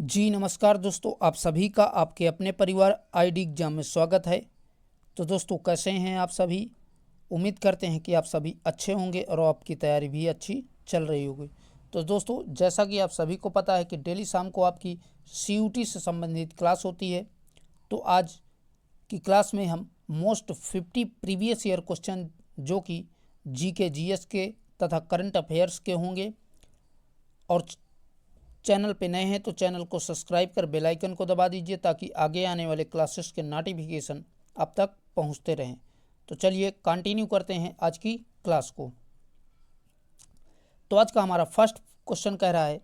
जी नमस्कार दोस्तों, आप सभी का आपके अपने परिवार आईडी एग्जाम में स्वागत है। तो दोस्तों कैसे हैं आप सभी। उम्मीद करते हैं कि आप सभी अच्छे होंगे और आपकी तैयारी भी अच्छी चल रही होगी। तो दोस्तों जैसा कि आप सभी को पता है कि डेली शाम को आपकी सीयूटी से संबंधित क्लास होती है। तो आज की क्लास में हम मोस्ट 50 प्रीवियस ईयर क्वेश्चन जो कि जीके जीएस के तथा करंट अफेयर्स के होंगे। और चैनल पे नए हैं तो चैनल को सब्सक्राइब कर बेल आइकन को दबा दीजिए ताकि आगे आने वाले क्लासेस के नोटिफिकेशन आप तक पहुंचते रहें। तो चलिए कंटिन्यू करते हैं आज की क्लास को। तो आज का हमारा फर्स्ट क्वेश्चन कह रहा है,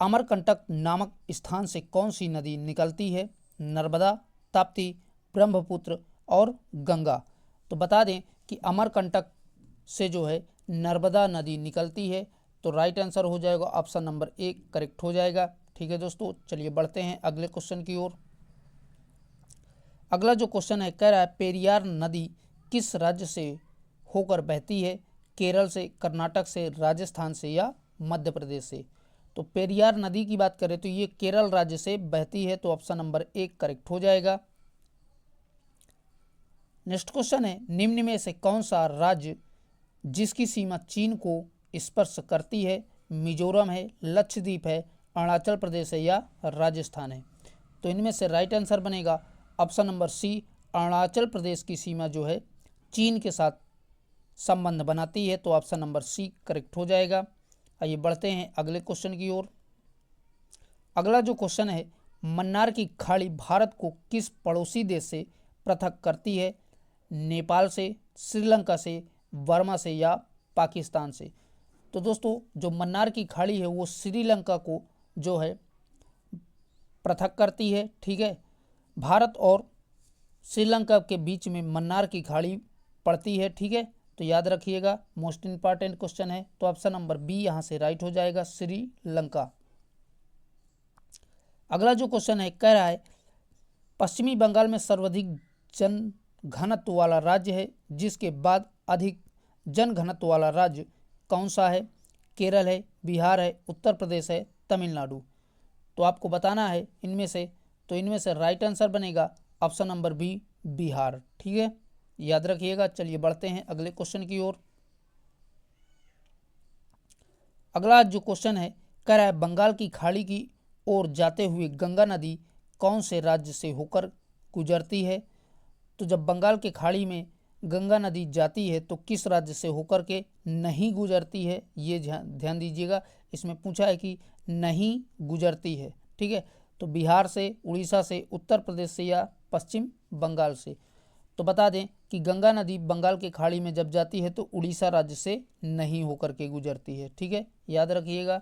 अमरकंटक नामक स्थान से कौन सी नदी निकलती है? नर्मदा, ताप्ती, ब्रह्मपुत्र और गंगा। तो बता दें कि अमरकंटक से जो है नर्मदा नदी निकलती है। तो राइट आंसर हो जाएगा ऑप्शन नंबर 1 करेक्ट हो जाएगा। ठीक है दोस्तों, चलिए बढ़ते हैं अगले क्वेश्चन की ओर। अगला जो क्वेश्चन है कह रहा है, पेरियार नदी किस राज्य से होकर बहती है? केरल से, कर्नाटक से, राजस्थान से या मध्य प्रदेश से। तो पेरियार नदी की बात करें तो ये केरल राज्य से बहती है। तो ऑप्शन नंबर 1 करेक्ट हो जाएगा। नेक्स्ट क्वेश्चन है, निम्न में से कौन सा राज्य जिसकी सीमा चीन को स्पर्श करती है? मिजोरम है, लक्षद्वीप है, अरुणाचल प्रदेश है या राजस्थान है। तो इनमें से राइट आंसर बनेगा option number C, Arunachal Pradesh की सीमा जो है चीन के साथ संबंध बनाती है। तो ऑप्शन नंबर सी करेक्ट हो जाएगा। आइए बढ़ते हैं अगले क्वेश्चन की ओर। अगला जो क्वेश्चन है, मन्नार की खाड़ी भारत को किस पड़ोसी देश से पृथक करती है? नेपाल से, श्रीलंका से, बर्मा से या पाकिस्तान से। तो दोस्तों जो मन्नार की खाड़ी है वो श्रीलंका को जो है पृथक करती है। ठीक है, भारत और श्रीलंका के बीच में मन्नार की खाड़ी पड़ती है। ठीक है, तो याद रखिएगा, मोस्ट इंपॉर्टेंट क्वेश्चन है। तो ऑप्शन नंबर बी यहाँ से राइट हो जाएगा, श्रीलंका। अगला जो क्वेश्चन है कह रहा है, पश्चिमी बंगाल में सर्वाधिक जन घनत्व वाला राज्य है, जिसके बाद अधिक जन घनत्व वाला राज्य कौन सा है? केरल है, बिहार है, उत्तर प्रदेश है, तमिलनाडु। तो आपको बताना है इनमें से। तो इनमें से राइट आंसर बनेगा ऑप्शन नंबर बी, बिहार। ठीक है, याद रखिएगा। चलिए बढ़ते हैं अगले क्वेश्चन की ओर। अगला जो क्वेश्चन है कह रहा है, बंगाल की खाड़ी की ओर जाते हुए गंगा नदी कौन से राज्य से होकर गुजरती है? तो जब बंगाल की खाड़ी में गंगा नदी जाती है तो किस राज्य से होकर के नहीं गुजरती है? ये ध्यान दीजिएगा, इसमें पूछा है कि नहीं गुजरती है। ठीक है, तो बिहार से, उड़ीसा से, उत्तर प्रदेश से या पश्चिम बंगाल से। तो बता दें कि गंगा नदी बंगाल की खाड़ी में जब जाती है तो उड़ीसा राज्य से नहीं होकर के गुजरती है। ठीक है, याद रखिएगा।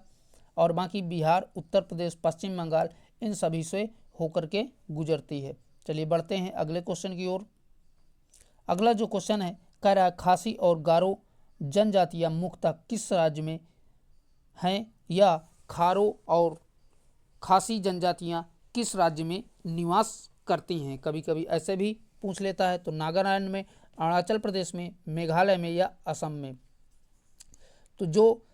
और बाकी बिहार, उत्तर प्रदेश, पश्चिम बंगाल इन सभी से होकर के गुजरती है। चलिए बढ़ते हैं अगले क्वेश्चन की ओर। अगला जो क्वेश्चन है कह रहा है, खासी और गारो जनजातियां मुख्यतः किस राज्य में हैं? या खारो और खासी जनजातियां किस राज्य में निवास करती हैं? कभी कभी ऐसे भी पूछ लेता है। तो नागालैंड में, अरुणाचल प्रदेश में, मेघालय में या असम में। तो जो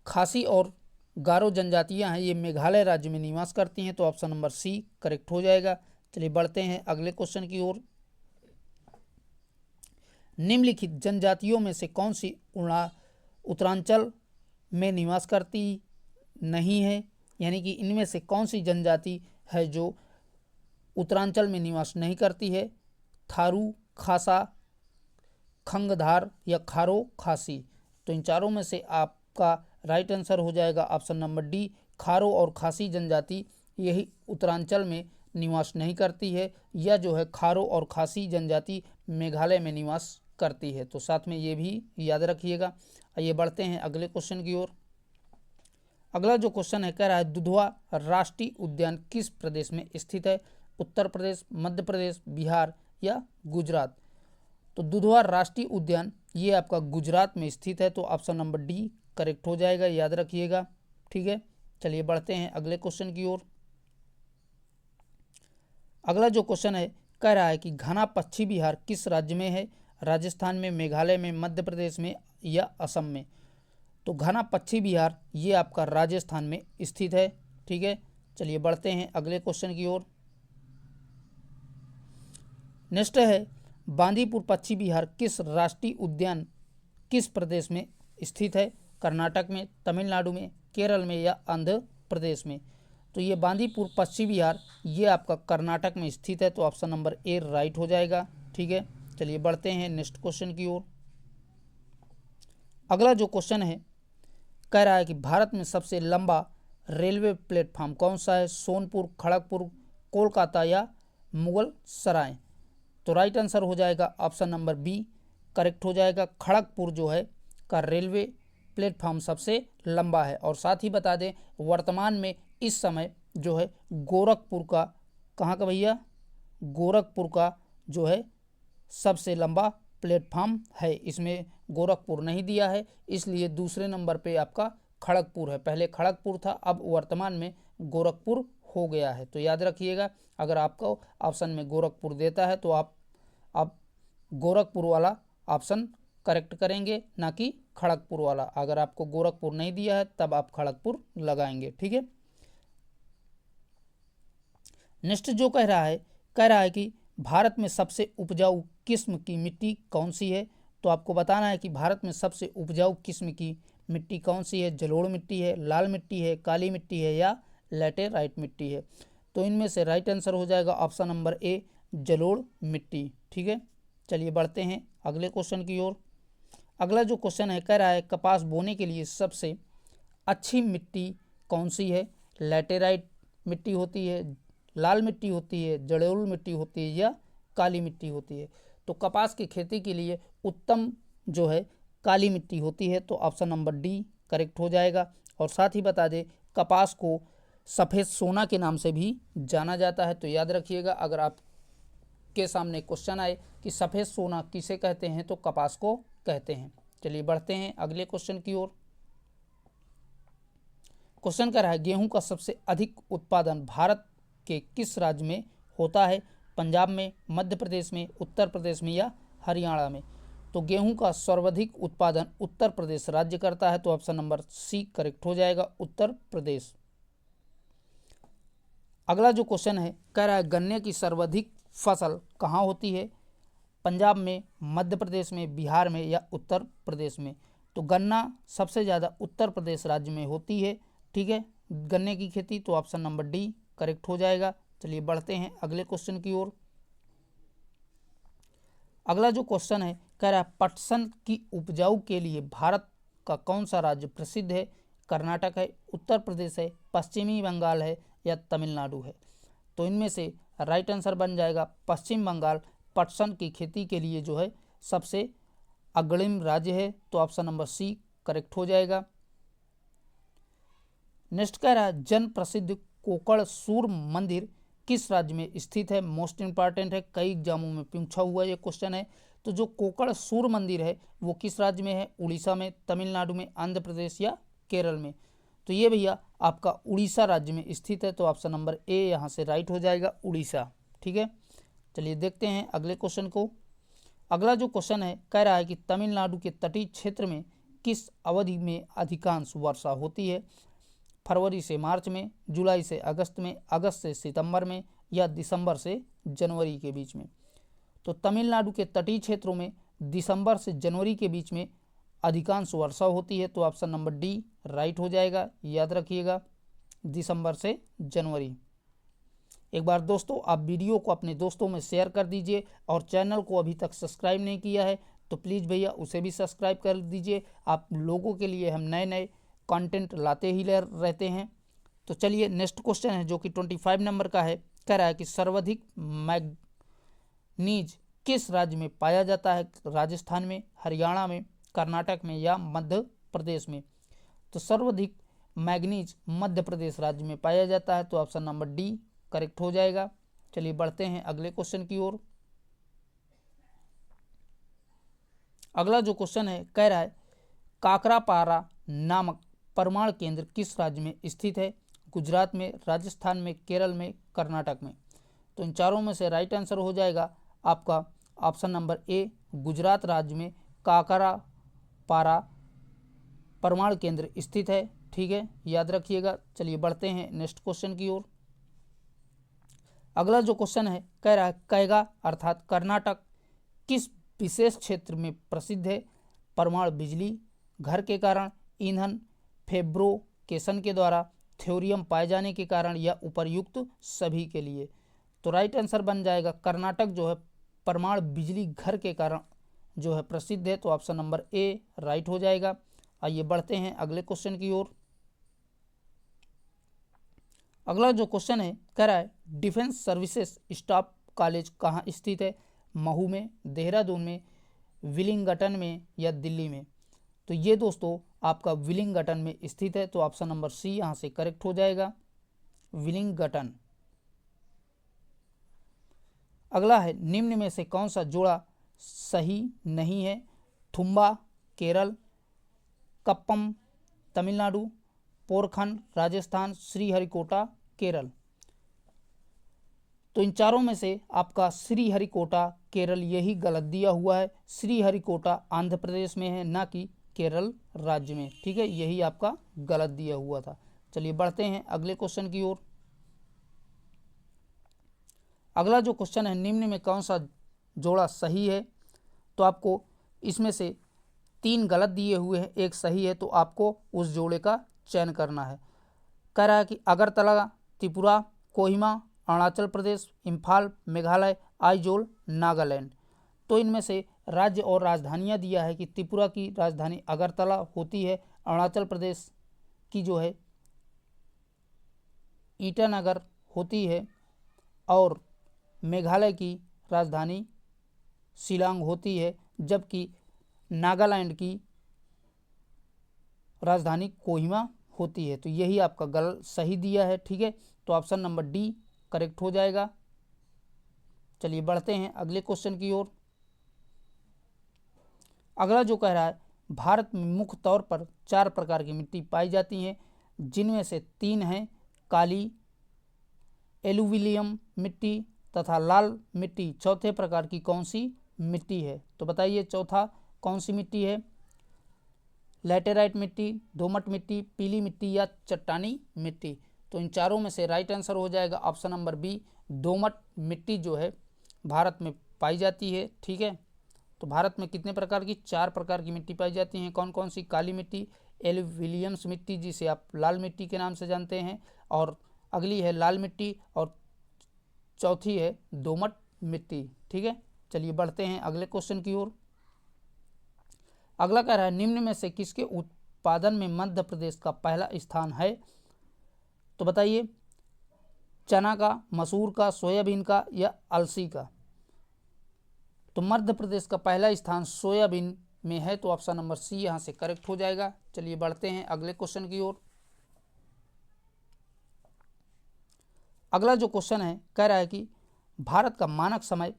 खासी और गारो जनजातियां हैं ये मेघालय राज्य में निवास करती हैं। तो ऑप्शन नंबर सी करेक्ट हो जाएगा। चलिए बढ़ते हैं अगले क्वेश्चन की ओर। निम्नलिखित जनजातियों में से कौन सी उत्तरांचल में निवास करती नहीं है? यानी कि इनमें से कौन सी जनजाति है जो उत्तरांचल में निवास नहीं करती है? थारू, खासा, खंगधार या खारो खासी। तो इन चारों में से आपका राइट आंसर हो जाएगा ऑप्शन नंबर डी, खारो और खासी जनजाति यही उत्तरांचल में निवास नहीं करती है। या जो है खारो और खासी जनजाति मेघालय में निवास करती है। तो साथ में ये भी याद रखिएगा। आइए बढ़ते हैं अगले क्वेश्चन की ओर। अगला जो क्वेश्चन है कह रहा है, दुधवा राष्ट्रीय उद्यान किस प्रदेश में स्थित है? उत्तर प्रदेश, मध्य प्रदेश, बिहार या गुजरात। तो दुधवा राष्ट्रीय उद्यान ये आपका गुजरात में स्थित है। तो ऑप्शन नंबर डी करेक्ट हो जाएगा, याद रखिएगा। ठीक है, चलिए बढ़ते हैं अगले क्वेश्चन की ओर। अगला जो क्वेश्चन है कह रहा है कि घना पश्चिमी बिहार किस राज्य में है? राजस्थान में, मेघालय में, मध्य प्रदेश में या असम में। तो घना पश्चिमी बिहार ये आपका राजस्थान में स्थित है। ठीक है, चलिए बढ़ते हैं अगले क्वेश्चन की ओर। नेक्स्ट है, बांदीपुर पश्चिमी बिहार किस राष्ट्रीय उद्यान किस प्रदेश में स्थित है? कर्नाटक में, तमिलनाडु में, केरल में या आंध्र प्रदेश में? तो ये बांदीपुर पश्चिमी बिहार ये आपका कर्नाटक में स्थित है, तो ऑप्शन नंबर ए राइट हो जाएगा। ठीक है, चलिए बढ़ते हैं नेक्स्ट क्वेश्चन की ओर। अगला जो क्वेश्चन है कह रहा है कि भारत में सबसे लंबा रेलवे प्लेटफॉर्म कौन सा है? सोनपुर, खड़गपुर, कोलकाता या मुगल सराय? तो राइट आंसर हो जाएगा ऑप्शन नंबर बी करेक्ट हो जाएगा। खड़गपुर जो है का रेलवे प्लेटफॉर्म सबसे लंबा है। और साथ ही बता दें वर्तमान में इस समय जो है गोरखपुर का, कहाँ का भैया, गोरखपुर का जो है सबसे लंबा प्लेटफॉर्म है। इसमें गोरखपुर नहीं दिया है, इसलिए दूसरे नंबर पे आपका खड़गपुर है। पहले खड़गपुर था, अब वर्तमान में गोरखपुर हो गया है। तो याद रखिएगा, अगर आपको ऑप्शन में गोरखपुर देता है तो आप गोरखपुर वाला ऑप्शन करेक्ट करेंगे, ना कि खड़गपुर वाला। अगर आपको गोरखपुर नहीं दिया है तब आप खड़गपुर लगाएंगे। ठीक है, नेक्स्ट जो कह रहा है कि भारत में सबसे उपजाऊ किस्म की मिट्टी कौन सी है? तो आपको बताना है कि भारत में सबसे उपजाऊ किस्म की मिट्टी कौन सी है? जलोढ़ मिट्टी है, लाल मिट्टी है, काली मिट्टी है या लैटेराइट मिट्टी है? तो इनमें से राइट आंसर हो जाएगा ऑप्शन नंबर ए जलोढ़ मिट्टी। ठीक है, चलिए बढ़ते हैं अगले क्वेश्चन की ओर। अगला जो क्वेश्चन है कह रहा है कपास बोने के लिए सबसे अच्छी मिट्टी कौन सी है? लैटेराइट मिट्टी होती है, लाल मिट्टी होती है, जलोढ़ मिट्टी होती है या काली मिट्टी होती है? तो कपास की खेती के लिए उत्तम जो है काली मिट्टी होती है, तो ऑप्शन नंबर डी करेक्ट हो जाएगा। और साथ ही बता दें कपास को सफ़ेद सोना के नाम से भी जाना जाता है। तो याद रखिएगा, अगर आपके सामने क्वेश्चन आए कि सफ़ेद सोना किसे कहते हैं तो कपास को कहते हैं। चलिए बढ़ते हैं अगले क्वेश्चन की ओर। क्वेश्चन कर रहा है गेहूं का सबसे अधिक उत्पादन भारत के किस राज्य में होता है? पंजाब में, मध्य प्रदेश में, उत्तर प्रदेश में या हरियाणा में? तो गेहूं का सर्वाधिक उत्पादन उत्तर प्रदेश राज्य करता है, तो ऑप्शन नंबर सी करेक्ट हो जाएगा, उत्तर प्रदेश। अगला जो क्वेश्चन है कह रहा है गन्ने की सर्वाधिक फसल कहाँ होती है? पंजाब में, मध्य प्रदेश में, बिहार में या उत्तर प्रदेश में? तो गन्ना सबसे ज़्यादा उत्तर प्रदेश राज्य में होती है। ठीक है, गन्ने की खेती, तो ऑप्शन नंबर डी करेक्ट हो जाएगा। चलिए बढ़ते हैं अगले क्वेश्चन की ओर। अगला जो क्वेश्चन है कह रहा है पटसन की उपजाऊ के लिए भारत का कौन सा राज्य प्रसिद्ध है? कर्नाटक है, उत्तर प्रदेश है, पश्चिमी बंगाल है या तमिलनाडु है? तो इनमें से राइट आंसर बन जाएगा पश्चिम बंगाल पटसन की खेती के लिए जो है सबसे अग्रिम राज्य है, तो ऑप्शन नंबर सी करेक्ट हो जाएगा। नेक्स्ट कह रहा है जन प्रसिद्ध कोकण सूर्य मंदिर किस राज्य में स्थित है? मोस्ट इंपॉर्टेंट है, कई एग्जामों में पूछा हुआ ये क्वेश्चन है। तो जो कोकण सूर्य मंदिर है वो किस राज्य में है? उड़ीसा में, तमिलनाडु में, आंध्र प्रदेश या केरल में? तो ये भैया आपका उड़ीसा राज्य में स्थित है, तो ऑप्शन नंबर ए यहाँ से राइट हो जाएगा, उड़ीसा। ठीक है, चलिए देखते हैं अगले क्वेश्चन को। अगला जो क्वेश्चन है कह रहा है कि तमिलनाडु के तटीय क्षेत्र में किस अवधि में अधिकांश वर्षा होती है? फरवरी से मार्च में, जुलाई से अगस्त में, अगस्त से सितंबर में या दिसंबर से जनवरी के बीच में? तो तमिलनाडु के तटीय क्षेत्रों में दिसंबर से जनवरी के बीच में अधिकांश वर्षा होती है, तो ऑप्शन नंबर डी राइट हो जाएगा। याद रखिएगा, दिसंबर से जनवरी। एक बार दोस्तों आप वीडियो को अपने दोस्तों में शेयर कर दीजिए और चैनल को अभी तक सब्सक्राइब नहीं किया है तो प्लीज़ भैया उसे भी सब्सक्राइब कर दीजिए। आप लोगों के लिए हम नए नए कंटेंट लाते ही रहते हैं। तो चलिए नेक्स्ट क्वेश्चन है जो कि 25 नंबर का है। कह रहा है कि सर्वाधिक मैग्नीज किस राज्य में पाया जाता है? राजस्थान में, हरियाणा में, कर्नाटक में या मध्य प्रदेश में? तो सर्वाधिक मैग्नीज मध्य प्रदेश राज्य में पाया जाता है, तो ऑप्शन नंबर डी करेक्ट हो जाएगा। चलिए बढ़ते हैं अगले क्वेश्चन की ओर। अगला जो क्वेश्चन है कह रहा है काकरापारा नामक परमाणु केंद्र किस राज्य में स्थित है? गुजरात में, राजस्थान में, केरल में, कर्नाटक में? तो इन चारों में से राइट आंसर हो जाएगा आपका ऑप्शन नंबर ए, गुजरात राज्य में काकरापारा परमाणु केंद्र स्थित है। ठीक है, याद रखिएगा। चलिए बढ़ते हैं नेक्स्ट क्वेश्चन की ओर। अगला जो क्वेश्चन है कह रहा है कैगा अर्थात कर्नाटक किस विशेष क्षेत्र में प्रसिद्ध है? परमाणु बिजली, घर के कारण, ईंधन, फैब्रिकेशन के द्वारा, थ्योरियम पाए जाने के कारण या उपर्युक्त सभी के लिए। तो राइट आंसर बन जाएगा कर्नाटक जो है परमाणु बिजली घर के कारण जो है प्रसिद्ध है। तो ऑप्शन नंबर ए राइट हो जाएगा। आइए बढ़ते हैं अगले क्वेश्चन की ओर। अगला जो क्वेश्चन है कह रहा है डिफेंस सर्विसेज स्टाफ कॉलेज कहाँ स्थित है? महू में, देहरादून में, विलिंगटन में या दिल्ली में? तो ये दोस्तों आपका विलिंगटन में स्थित है। तो ऑप्शन नंबर सी यहाँ से करेक्ट हो जाएगा, विलिंगटन। अगला है निम्न में से कौन सा जोड़ा सही नहीं है? थुम्बा केरल, कप्पम तमिलनाडु, पोरखंड राजस्थान, श्रीहरिकोटा केरल। तो इन चारों में से आपका श्रीहरिकोटा केरल यही गलत दिया हुआ है। श्रीहरिकोटा आंध्र प्रदेश में है, ना कि केरल राज्य में। ठीक है, यही आपका गलत दिया हुआ था। चलिए बढ़ते हैं अगले क्वेश्चन की ओर। अगला जो क्वेश्चन है निम्न में कौन सा जोड़ा सही है? तो आपको इसमें से 3 गलत दिए हुए हैं, एक सही है, तो आपको उस जोड़े का चयन करना है। कह रहा है कि अगरतला, त्रिपुरा, कोहिमा, अरुणाचल प्रदेश, इम्फाल, मेघालय, आइजोल, नागालैंड। तो इनमें से राज्य और राजधानियां दिया है कि त्रिपुरा की राजधानी अगरतला होती है, अरुणाचल प्रदेश की जो है ईटानगर होती है और मेघालय की राजधानी शिलांग होती है, जबकि नागालैंड की राजधानी कोहिमा होती है। तो यही आपका गलत सही दिया है। ठीक है, तो ऑप्शन नंबर डी करेक्ट हो जाएगा। चलिए बढ़ते हैं अगले क्वेश्चन की ओर। अगला जो कह रहा है भारत में मुख्य तौर पर 4 प्रकार की मिट्टी पाई जाती हैं, जिनमें से 3 हैं काली, एलुविलियम मिट्टी तथा लाल मिट्टी। चौथे प्रकार की कौन सी मिट्टी है? तो बताइए चौथा कौन सी मिट्टी है? लैटेराइट मिट्टी, दोमट मिट्टी, पीली मिट्टी या चट्टानी मिट्टी? तो इन चारों में से राइट आंसर हो जाएगा ऑप्शन नंबर बी, दोमट मिट्टी जो है भारत में पाई जाती है। ठीक है, तो भारत में कितने प्रकार की? 4 प्रकार की मिट्टी पाई जाती हैं। कौन कौन सी? काली मिट्टी, एलुविलियम्स मिट्टी जिसे आप लाल मिट्टी के नाम से जानते हैं, और अगली है लाल मिट्टी, और चौथी है दोमट मिट्टी। ठीक है, चलिए बढ़ते हैं अगले क्वेश्चन की ओर। अगला कह रहा है निम्न में से किसके उत्पादन में मध्य प्रदेश का पहला स्थान है? तो बताइए चना का, मसूर का, सोयाबीन का या अलसी का? तो मध्य प्रदेश का पहला स्थान सोयाबीन में है। तो ऑप्शन नंबर सी यहाँ से करेक्ट हो जाएगा। चलिए बढ़ते हैं अगले क्वेश्चन की ओर। अगला जो क्वेश्चन है कह रहा है कि भारत का मानक समय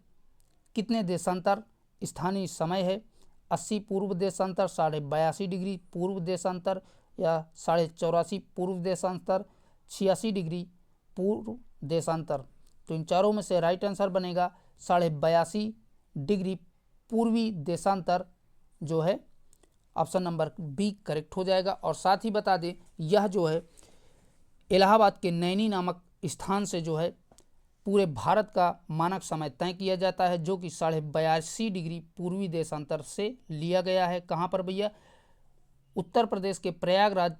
कितने देशांतर स्थानीय समय है? 80 पूर्व देशांतर, 82.5 डिग्री पूर्व देशांतर या 84.5 पूर्व देशांतर, 86 डिग्री पूर्व देशांतर? तो इन चारों में से राइट आंसर बनेगा 82.5 डिग्री पूर्वी देशांतर जो है ऑप्शन नंबर बी करेक्ट हो जाएगा। और साथ ही बता दें यह जो है इलाहाबाद के नैनी नामक स्थान से जो है पूरे भारत का मानक समय तय किया जाता है, जो कि 82.5 डिग्री पूर्वी देशांतर से लिया गया है। कहाँ पर भैया? उत्तर प्रदेश के प्रयागराज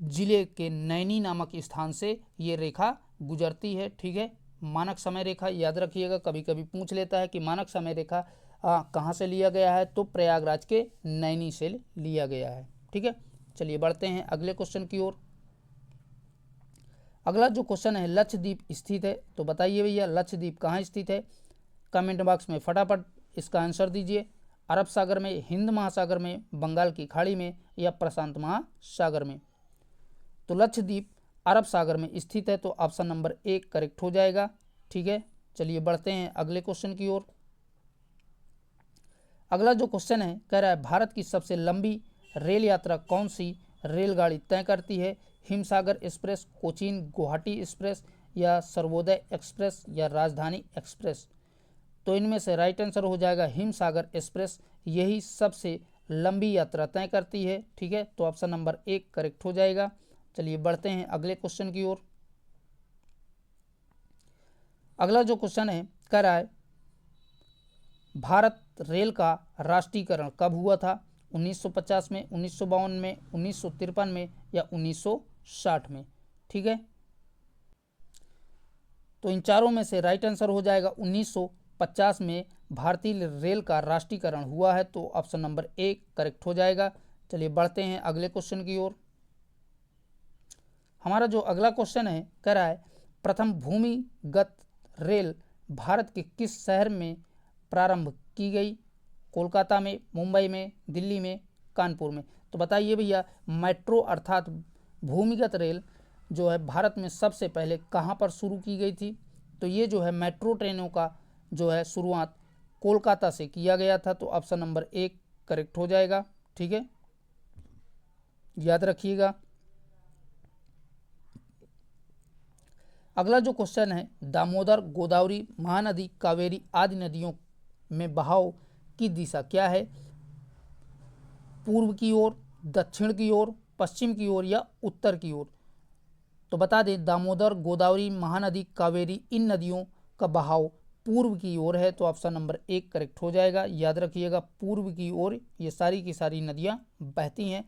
जिले के नैनी नामक स्थान से ये रेखा गुजरती है। ठीक है, मानक समय रेखा याद रखिएगा, कभी कभी पूछ लेता है कि मानक समय रेखा कहाँ से लिया गया है? तो प्रयागराज के नैनी से लिया गया है। ठीक है, चलिए बढ़ते हैं अगले क्वेश्चन की ओर। अगला जो क्वेश्चन है लक्षद्वीप स्थित है। तो बताइए भैया लक्षद्वीप कहाँ स्थित है? कमेंट बॉक्स में फटाफट इसका आंसर दीजिए। अरब सागर में, हिंद महासागर में, बंगाल की खाड़ी में या प्रशांत महासागर में? तो लक्षद्वीप अरब सागर में स्थित है। तो ऑप्शन नंबर 1 करेक्ट हो जाएगा। ठीक है, चलिए बढ़ते हैं अगले क्वेश्चन की ओर। अगला जो क्वेश्चन है कह रहा है भारत की सबसे लंबी रेल यात्रा कौन सी रेलगाड़ी तय करती है? हिमसागर एक्सप्रेस, कोचीन गुवाहाटी एक्सप्रेस या सर्वोदय एक्सप्रेस या राजधानी एक्सप्रेस? तो इनमें से राइट आंसर हो जाएगा हिमसागर एक्सप्रेस, यही सबसे लंबी यात्रा तय करती है। ठीक है, तो ऑप्शन नंबर 1 करेक्ट हो जाएगा। चलिए बढ़ते हैं अगले क्वेश्चन की ओर। अगला जो क्वेश्चन है कह रहा है भारत रेल का राष्ट्रीयकरण कब हुआ था? 1950 में, 1952 में, 1953 में या 1960 में? ठीक है, तो इन चारों में से राइट आंसर हो जाएगा 1950 में भारतीय रेल का राष्ट्रीयकरण हुआ है, तो ऑप्शन नंबर ए करेक्ट हो जाएगा। चलिए बढ़ते हैं अगले क्वेश्चन की ओर। हमारा जो अगला क्वेश्चन है कह रहा है प्रथम भूमिगत रेल भारत के किस शहर में प्रारंभ की गई? कोलकाता में, मुंबई में, दिल्ली में, कानपुर में? तो बताइए भैया, मेट्रो अर्थात भूमिगत रेल जो है भारत में सबसे पहले कहाँ पर शुरू की गई थी? तो ये जो है मेट्रो ट्रेनों का जो है शुरुआत कोलकाता से किया गया था, तो ऑप्शन नंबर ए करेक्ट हो जाएगा। ठीक है, याद रखिएगा। अगला जो क्वेश्चन है दामोदर, गोदावरी, महानदी, कावेरी आदि नदियों में बहाव की दिशा क्या है? पूर्व की ओर, दक्षिण की ओर, पश्चिम की ओर या उत्तर की ओर? तो बता दें दामोदर, गोदावरी, महानदी, कावेरी इन नदियों का बहाव पूर्व की ओर है, तो ऑप्शन नंबर एक करेक्ट हो जाएगा। याद रखिएगा पूर्व की ओर ये सारी की सारी नदियां बहती हैं।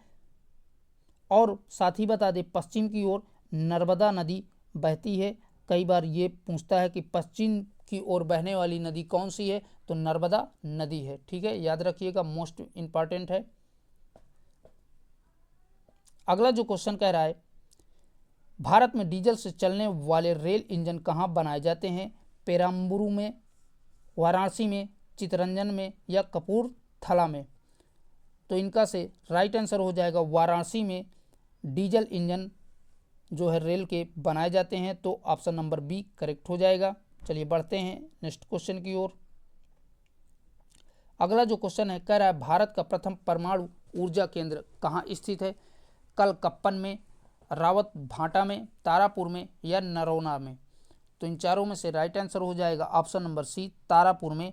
और साथ ही बता दें पश्चिम की ओर नर्मदा नदी बहती है। कई बार ये पूछता है कि पश्चिम की ओर बहने वाली नदी कौन सी है, तो नर्मदा नदी है। ठीक है, याद रखिएगा, मोस्ट इंपॉर्टेंट है। अगला जो क्वेश्चन कह रहा है भारत में डीजल से चलने वाले रेल इंजन कहाँ बनाए जाते हैं? पेराम्बुरु में, वाराणसी में, चितरंजन में या कपूरथला में? तो इनका से राइट आंसर हो जाएगा वाराणसी में डीजल इंजन जो है रेल के बनाए जाते हैं, तो ऑप्शन नंबर बी करेक्ट हो जाएगा। चलिए बढ़ते हैं नेक्स्ट क्वेश्चन की ओर। अगला जो क्वेश्चन है कह रहा है भारत का प्रथम परमाणु ऊर्जा केंद्र कहाँ स्थित है? कलकप्पन में, रावत भाटा में, तारापुर में या नरोना में? तो इन चारों में से राइट आंसर हो जाएगा ऑप्शन नंबर सी, तारापुर में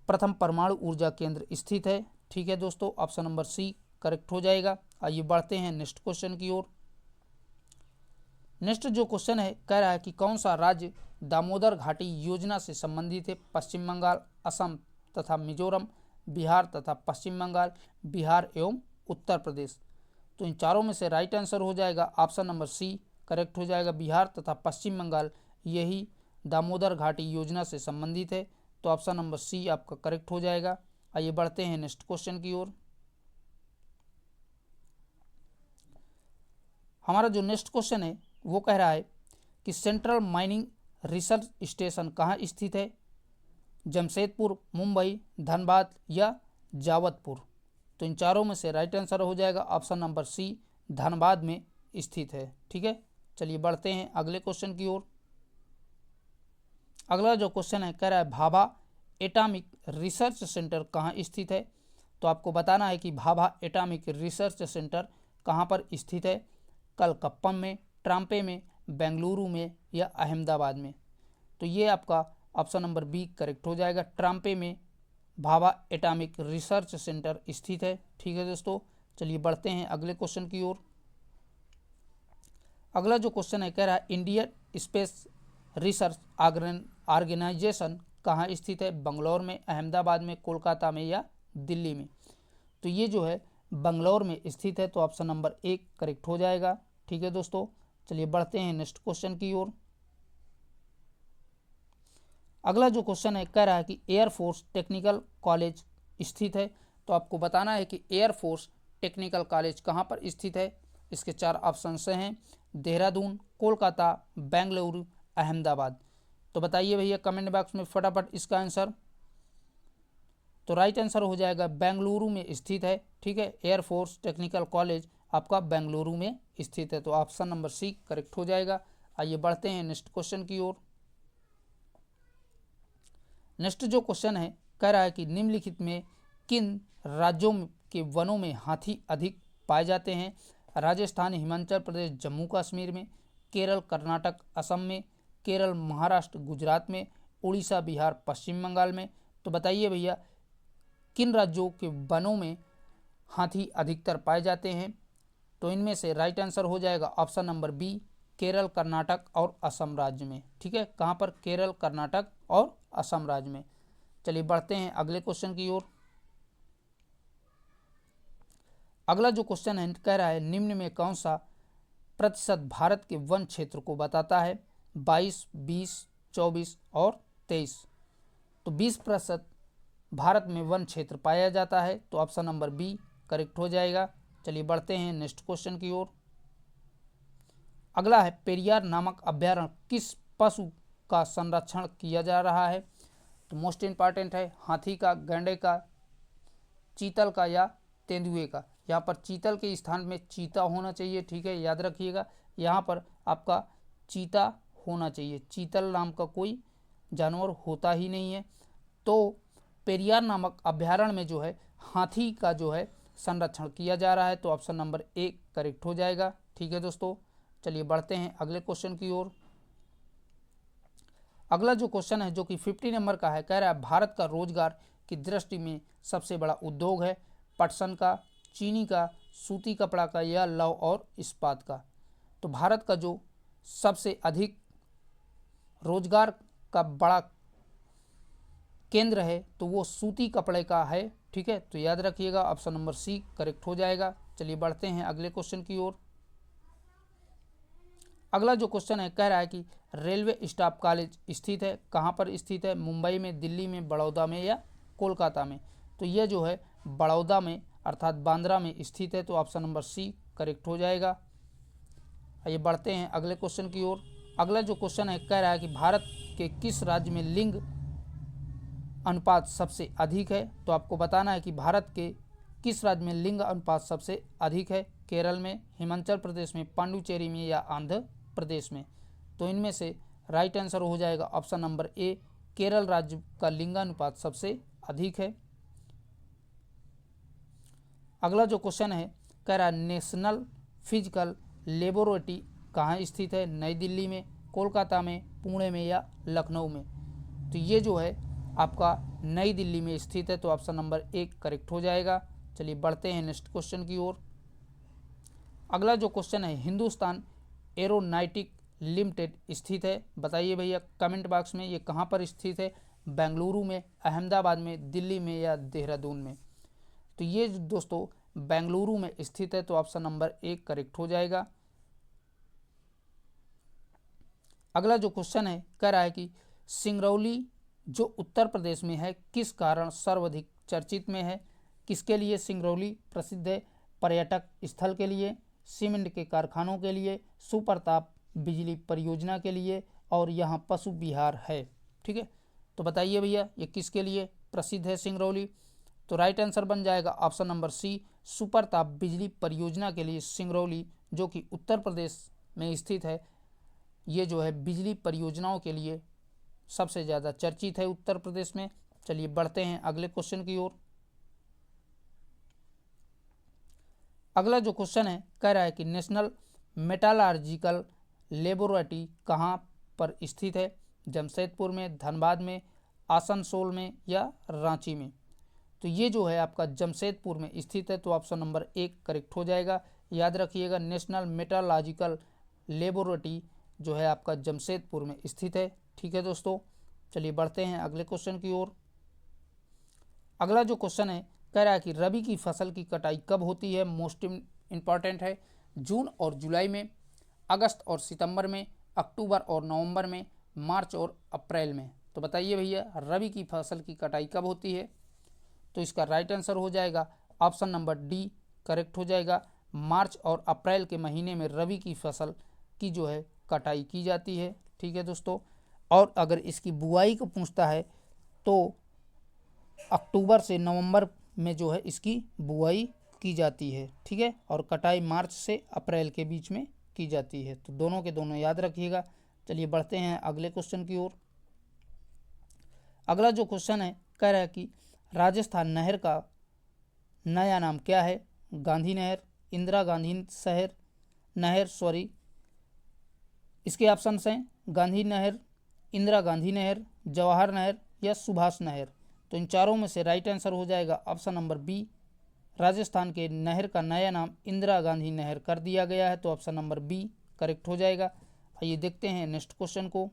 प्रथम परमाणु ऊर्जा केंद्र स्थित है। ठीक है दोस्तों, ऑप्शन नंबर सी करेक्ट हो जाएगा। आइए बढ़ते हैं नेक्स्ट क्वेश्चन की ओर। नेक्स्ट जो क्वेश्चन है कह रहा है कि कौन सा राज्य दामोदर घाटी योजना से संबंधित है? पश्चिम बंगाल, असम तथा मिजोरम, बिहार तथा पश्चिम बंगाल, बिहार एवं उत्तर प्रदेश? तो इन चारों में से राइट आंसर हो जाएगा ऑप्शन नंबर सी करेक्ट हो जाएगा। बिहार तथा पश्चिम बंगाल यही दामोदर घाटी योजना से संबंधित है, तो ऑप्शन नंबर सी आपका करेक्ट हो जाएगा। आइए बढ़ते हैं नेक्स्ट क्वेश्चन की ओर। हमारा जो नेक्स्ट क्वेश्चन है वो कह रहा है कि सेंट्रल माइनिंग रिसर्च स्टेशन कहाँ स्थित है? जमशेदपुर, मुंबई, धनबाद या जावतपुर? तो इन चारों में से राइट आंसर हो जाएगा ऑप्शन नंबर सी, धनबाद में स्थित है। ठीक है, चलिए बढ़ते हैं अगले क्वेश्चन की ओर। अगला जो क्वेश्चन है कह रहा है भाभा एटॉमिक रिसर्च सेंटर कहाँ स्थित है? तो आपको बताना है कि भाभा एटॉमिक रिसर्च सेंटर कहाँ पर स्थित है? कलकप्पम में, ट्राम्पे में, बेंगलुरु में या अहमदाबाद में? तो ये आपका ऑप्शन नंबर बी करेक्ट हो जाएगा। ट्राम्पे में भाभा एटॉमिक रिसर्च सेंटर स्थित है। ठीक है दोस्तों, चलिए बढ़ते हैं अगले क्वेश्चन की ओर। अगला जो क्वेश्चन है कह रहा है इंडियन स्पेस रिसर्च ऑर्गेनाइजेशन कहाँ स्थित है? बंगलौर में, अहमदाबाद में, कोलकाता में या दिल्ली में? तो ये जो है बंगलौर में स्थित है, तो ऑप्शन नंबर एक करेक्ट हो जाएगा। ठीक है दोस्तों, चलिए बढ़ते हैं नेक्स्ट क्वेश्चन की ओर। अगला जो क्वेश्चन है कह रहा है कि एयरफोर्स टेक्निकल कॉलेज स्थित है, तो आपको बताना है कि एयरफोर्स टेक्निकल कॉलेज कहाँ पर स्थित है। इसके चार ऑप्शन से हैं देहरादून, कोलकाता, बेंगलुरु, अहमदाबाद। तो बताइए भैया कमेंट बॉक्स में फटाफट इसका आंसर। तो राइट आंसर हो जाएगा बेंगलुरु में स्थित है। ठीक है, एयरफोर्स टेक्निकल कॉलेज आपका बेंगलुरु में स्थित है, तो ऑप्शन नंबर सी करेक्ट हो जाएगा। आइए बढ़ते हैं नेक्स्ट क्वेश्चन की ओर। नेक्स्ट जो क्वेश्चन है कह रहा है कि निम्नलिखित में किन राज्यों के वनों में हाथी अधिक पाए जाते हैं? राजस्थान, हिमाचल प्रदेश, जम्मू कश्मीर में, केरल, कर्नाटक, असम में, केरल, महाराष्ट्र, गुजरात में, उड़ीसा, बिहार, पश्चिम बंगाल में? तो बताइए भैया किन राज्यों के वनों में हाथी अधिकतर पाए जाते हैं? तो इनमें से राइट आंसर हो जाएगा option number B, Kerala, Karnataka और असम राज्य में। ठीक है, कहाँ पर? केरल, कर्नाटक और असम राज्य में। चलिए बढ़ते हैं अगले क्वेश्चन की ओर। अगला जो क्वेश्चन है कह रहा है निम्न में कौन सा प्रतिशत भारत के वन क्षेत्र को बताता है? 22, 20, 24 और 23। तो 20% भारत में वन क्षेत्र पाया जाता है, तो ऑप्शन नंबर बी करेक्ट हो जाएगा। चलिए बढ़ते हैं नेक्स्ट क्वेश्चन की ओर। अगला है पेरियार नामक अभ्यारण्य किस पशु का संरक्षण किया जा रहा है? तो मोस्ट इंपॉर्टेंट है, हाथी का, गैंडे का, चीतल का या तेंदुए का। यहाँ पर चीतल के स्थान में चीता होना चाहिए। ठीक है, याद रखिएगा, यहाँ पर आपका चीता होना चाहिए, चीतल नाम का कोई जानवर होता ही नहीं है। तो पेरियार नामक अभ्यारण्य में जो है हाथी का जो है संरक्षण किया जा रहा है, तो ऑप्शन नंबर ए करेक्ट हो जाएगा। ठीक है दोस्तों, चलिए बढ़ते हैं अगले क्वेश्चन की ओर। अगला जो क्वेश्चन है जो कि 50 नंबर का है, कह रहा है भारत का रोजगार की दृष्टि में सबसे बड़ा उद्योग है पटसन का, चीनी का, सूती कपड़ा का या लौह और इस्पात का। तो भारत का जो सबसे अधिक रोजगार का बड़ा केंद्र है तो वो सूती कपड़े का है। ठीक है, तो याद रखिएगा ऑप्शन नंबर सी करेक्ट हो जाएगा। चलिए बढ़ते हैं अगले क्वेश्चन की ओर। अगला जो क्वेश्चन है कह रहा है कि रेलवे स्टाफ कॉलेज स्थित है, कहाँ पर स्थित है? मुंबई में, दिल्ली में, बड़ौदा में या कोलकाता में? तो यह जो है बड़ौदा में अर्थात बांद्रा में स्थित है, तो ऑप्शन नंबर सी करेक्ट हो जाएगा। आइए बढ़ते हैं अगले क्वेश्चन की ओर। अगला जो क्वेश्चन है कह रहा है कि भारत के किस राज्य में लिंग अनुपात सबसे अधिक है? तो आपको बताना है कि भारत के किस राज्य में लिंग अनुपात सबसे अधिक है? केरल में, हिमाचल प्रदेश में, पांडुचेरी में या आंध्र प्रदेश में? तो इनमें से राइट आंसर हो जाएगा ऑप्शन नंबर ए, केरल राज्य का लिंगानुपात सबसे अधिक है। अगला जो क्वेश्चन है कह रहा है नेशनल फिजिकल लेबोरेटरी कहाँ स्थित है? नई दिल्ली में, कोलकाता में, पुणे में या लखनऊ में? तो ये जो है आपका नई दिल्ली में स्थित है, तो ऑप्शन नंबर ए करेक्ट हो जाएगा। चलिए बढ़ते हैं नेक्स्ट क्वेश्चन की ओर। अगला जो क्वेश्चन है हिंदुस्तान एरोनॉटिक लिमिटेड स्थित है, बताइए भैया कमेंट बॉक्स में ये कहाँ पर स्थित है? बेंगलुरु में, अहमदाबाद में, दिल्ली में या देहरादून में? तो ये दोस्तों बेंगलुरु में स्थित है, तो ऑप्शन नंबर ए करेक्ट हो जाएगा। अगला जो क्वेश्चन है कह रहा है कि सिंगरौली जो उत्तर प्रदेश में है किस कारण सर्वाधिक चर्चित में है? किसके लिए सिंगरौली प्रसिद्ध है? पर्यटक स्थल के लिए, सीमेंट के कारखानों के लिए, सुप्रताप बिजली परियोजना के लिए और यहाँ पशु विहार है। ठीक है, तो बताइए भैया ये किसके लिए प्रसिद्ध है सिंगरौली? तो राइट आंसर बन जाएगा ऑप्शन नंबर सी, सुप्रताप बिजली परियोजना के लिए सिंगरौली जो कि उत्तर प्रदेश में स्थित है, ये जो है बिजली परियोजनाओं के लिए सबसे ज़्यादा चर्चित है उत्तर प्रदेश में। चलिए बढ़ते हैं अगले क्वेश्चन की ओर। अगला जो क्वेश्चन है कह रहा है कि नेशनल मेटालर्जिकल लेबोरेटरी कहाँ पर स्थित है? जमशेदपुर में, धनबाद में, आसनसोल में या रांची में? तो ये जो है आपका जमशेदपुर में स्थित है, तो ऑप्शन नंबर एक करेक्ट हो जाएगा। याद रखिएगा नेशनल मेटालर्जिकल लेबोरेटरी जो है आपका जमशेदपुर में स्थित है। ठीक है दोस्तों, चलिए बढ़ते हैं अगले क्वेश्चन की ओर। अगला जो क्वेश्चन है कह रहा है कि रबी की फसल की कटाई कब होती है? मोस्ट इम्पॉर्टेंट है, जून और जुलाई में, अगस्त और सितंबर में, अक्टूबर और नवंबर में, मार्च और अप्रैल में? तो बताइए भैया रबी की फसल की कटाई कब होती है? तो इसका राइट आंसर हो जाएगा ऑप्शन नंबर डी करेक्ट हो जाएगा। मार्च और अप्रैल के महीने में रबी की फसल की जो है कटाई की जाती है। ठीक है दोस्तों, और अगर इसकी बुआई को पूछता है तो अक्टूबर से नवंबर में जो है इसकी बुआई की जाती है। ठीक है, और कटाई मार्च से अप्रैल के बीच में की जाती है। तो दोनों के दोनों याद रखिएगा। चलिए बढ़ते हैं अगले क्वेश्चन की ओर। अगला जो क्वेश्चन है कह रहा है कि राजस्थान नहर का नया नाम क्या है? गांधी नहर, इंदिरा गांधी नहर इसके ऑप्शंस हैं गांधी नहर, इंदिरा गांधी नहर, जवाहर नहर या सुभाष नहर? तो इन चारों में से राइट आंसर हो जाएगा ऑप्शन नंबर बी, राजस्थान के नहर का नया नाम इंदिरा गांधी नहर कर दिया गया है, तो ऑप्शन नंबर बी करेक्ट हो जाएगा। आइए देखते हैं नेक्स्ट क्वेश्चन को।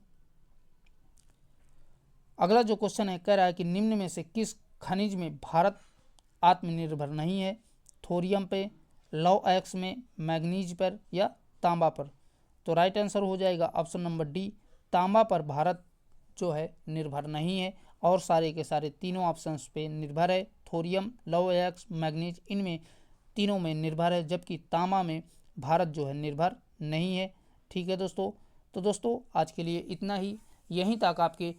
अगला जो क्वेश्चन है कह रहा है कि निम्न में से किस खनिज में भारत आत्मनिर्भर नहीं है? थोरियम पे, लौह अयस्क में, मैग्नीज पर या तांबा पर? तो राइट आंसर हो जाएगा ऑप्शन नंबर डी, तांबा पर भारत जो है निर्भर नहीं है, और सारे के सारे तीनों ऑप्शंस पे निर्भर है। थोरियम, लौह अयस्क, मैग्नीज, इनमें तीनों में निर्भर है, जबकि तांबा में भारत जो है निर्भर नहीं है। ठीक है दोस्तों, तो दोस्तों आज के लिए इतना ही। यहीं तक आपके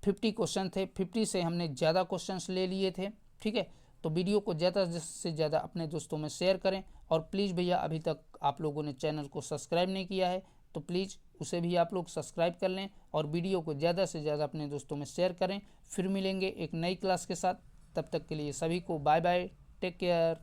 50 क्वेश्चन थे, 50 से हमने ज़्यादा क्वेश्चंस ले लिए थे। ठीक है, तो वीडियो को ज़्यादा से ज़्यादा अपने दोस्तों में शेयर करें, और प्लीज़ भैया अभी तक आप लोगों ने चैनल को सब्सक्राइब नहीं किया है तो प्लीज़ उसे भी आप लोग सब्सक्राइब कर लें, और वीडियो को ज़्यादा से ज़्यादा अपने दोस्तों में शेयर करें। फिर मिलेंगे एक नई क्लास के साथ, तब तक के लिए सभी को बाय बाय, टेक केयर।